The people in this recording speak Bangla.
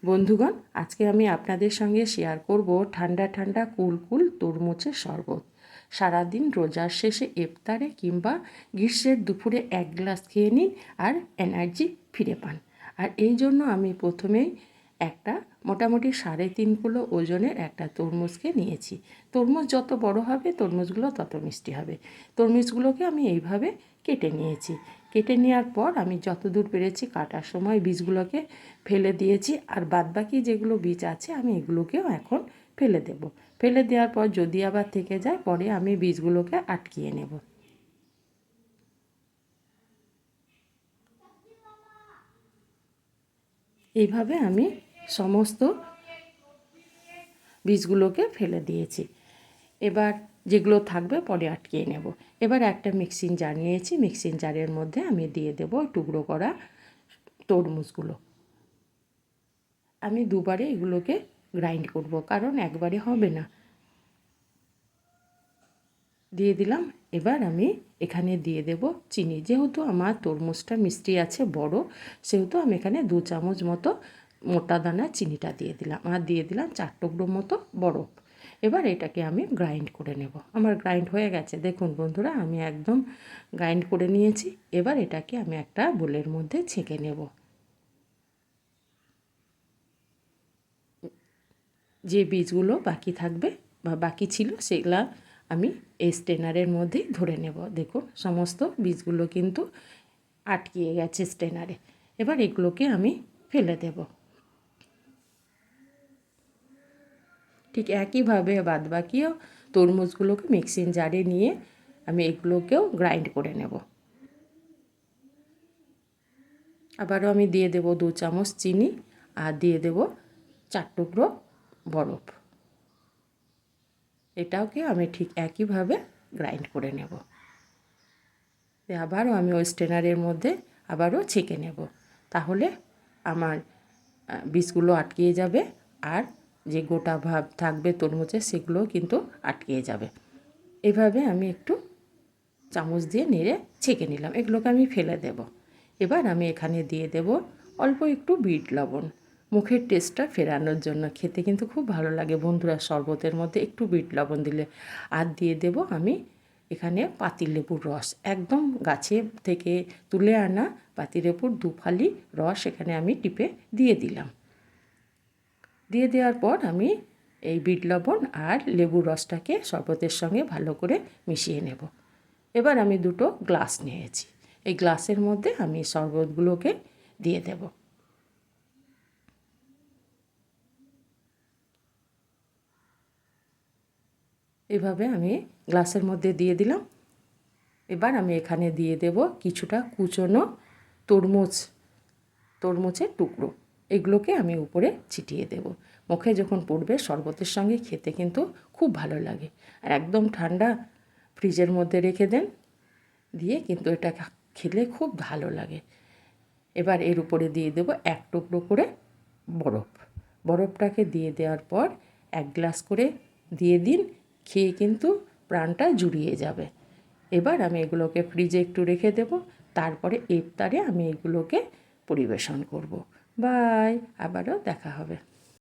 বন্ধুগণ, আজকে আমি আপনাদের সঙ্গে শেয়ার করব ঠান্ডা ঠান্ডা কুল তরমুজের শরবত। সারাদিন রোজার শেষে ইফতারে কিংবা গ্রীষ্মের দুপুরে এক গ্লাস খেয়ে নিন আর এনার্জি ফিরে পান। আর এই জন্য আমি প্রথমেই একটা মোটামুটি 3.5 কিলো ওজনের একটা তরমুজকে নিয়েছি। তরমুজ যত বড় হবে তরমুজগুলো তত মিষ্টি হবে। তরমুজগুলোকে আমি এইভাবে কেটে নিয়েছি। কেটে নেওয়ার পর আমি যতদূর পেরেছি কাটার সময় বীজগুলোকে ফেলে দিয়েছি, আর বাদবাকি যেগুলো বীজ আছে আমি এগুলোকেও এখন ফেলে দেব। ফেলে দেওয়ার পর যদি আবার থেকে যায় পরে আমি বীজগুলোকে আটকিয়ে নেব। এইভাবে আমি সমস্ত বীজগুলোকে ফেলে দিয়েছি। এবার যেগুলো থাকবে পরে আটকিয়ে নেব। এবার একটা মিক্সিং জার নিয়েছি, মিক্সিং জারের মধ্যে আমি দিয়ে দেব টুকরো করা তরমুজগুলো। আমি দুবারে এগুলোকে গ্রাইন্ড করব, কারণ একবারে হবে না। দিয়ে দিলাম। এবার আমি এখানে দিয়ে দেব চিনি। যেহেতু আমার তরমুজটা মিষ্টি আছে বড়, সেহেতু আমি এখানে 2 চামচ মতো মোটা দানা চিনিটা দিয়ে দিলাম, আর দিয়ে দিলাম 4 টুকরো মতো বরফ। এবার এটাকে আমি গ্রাইন্ড করে নেব। আমার গ্রাইন্ড হয়ে গেছে, দেখুন বন্ধুরা, আমি একদম গ্রাইন্ড করে নিয়েছি। এবার এটাকে আমি একটা বোলের মধ্যে ছেঁকে নেব। যে বীজগুলো বাকি থাকবে বা বাকি ছিল সেগুলা আমি এই স্ট্রেনারের মধ্যেই ধরে নেব। দেখুন সমস্ত বীজগুলো কিন্তু আটকিয়ে গেছে স্ট্রেনারে। এবার এগুলোকে আমি ফেলে দেব। ঠিক একইভাবে বাদবাকিও তরমুজগুলোকে মিক্সিং জারে নিয়ে আমি এগুলোকেও গ্রাইন্ড করে নেব। আবারও আমি দিয়ে দেব 2 চামচ চিনি, আর দিয়ে দেব 4 টুকরো বরফ। এটাওকে আমি ঠিক একইভাবে গ্রাইন্ড করে নেব। আবারও আমি ওই স্ট্রেনারের মধ্যে আবারও ছেঁকে নেব। তাহলে আমার বীজগুলো আটকিয়ে যাবে, আর যে গোটা ভাব থাকবে তরমুজের সেগুলো কিন্তু আটকিয়ে যাবে। এভাবে আমি একটু চামচ দিয়ে নেড়ে ছেঁকে নিলাম। এগুলোকে আমি ফেলে দেব। এবার আমি এখানে দিয়ে দেব অল্প একটু বিট লবণ, মুখের টেস্টটা ফেরানোর জন্য। খেতে কিন্তু খুব ভালো লাগে বন্ধুরা শরবতের মধ্যে একটু বিট লবণ দিলে। আর দিয়ে দেব আমি এখানে পাতিলেবুর রস, একদম গাছে থেকে তুলে আনা পাতিলেবুর 2 ফালি রস এখানে আমি টিপে দিয়ে দিলাম। দিয়ে দেওয়ার পর আমি এই বিট লবণ আর লেবুর রসটাকে শরবতের সঙ্গে ভালো করে মিশিয়ে নেব। এবার আমি 2টো গ্লাস নিয়েছি, এই গ্লাসের মধ্যে আমি শরবতগুলোকে দিয়ে দেব। এভাবে আমি গ্লাসের মধ্যে দিয়ে দিলাম। এবার আমি এখানে দিয়ে দেব কিছুটা কুচনো তরমুজের টুকরো। এগুলোকে আমি উপরে ছিটিয়ে দেব। মুখে যখন পড়বে শরবতের সঙ্গে খেতে কিন্তু খুব ভালো লাগে। আর একদম ঠান্ডা ফ্রিজের মধ্যে রেখে দেন, দিয়ে কিন্তু এটা খেলে খুব ভালো লাগে। এবার এর উপরে দিয়ে দেব 1 টুকরো করে বরফ। বরফটাকে দিয়ে দেওয়ার পর 1 গ্লাস করে দিয়ে দিন, খেয়ে কিন্তু প্রাণটা জুড়িয়ে যাবে। এবার আমি এগুলোকে ফ্রিজে একটু রেখে দেব, তারপরে ইফতারে আমি এগুলোকে পরিবেশন করব। বাই, আবারও দেখা হবে।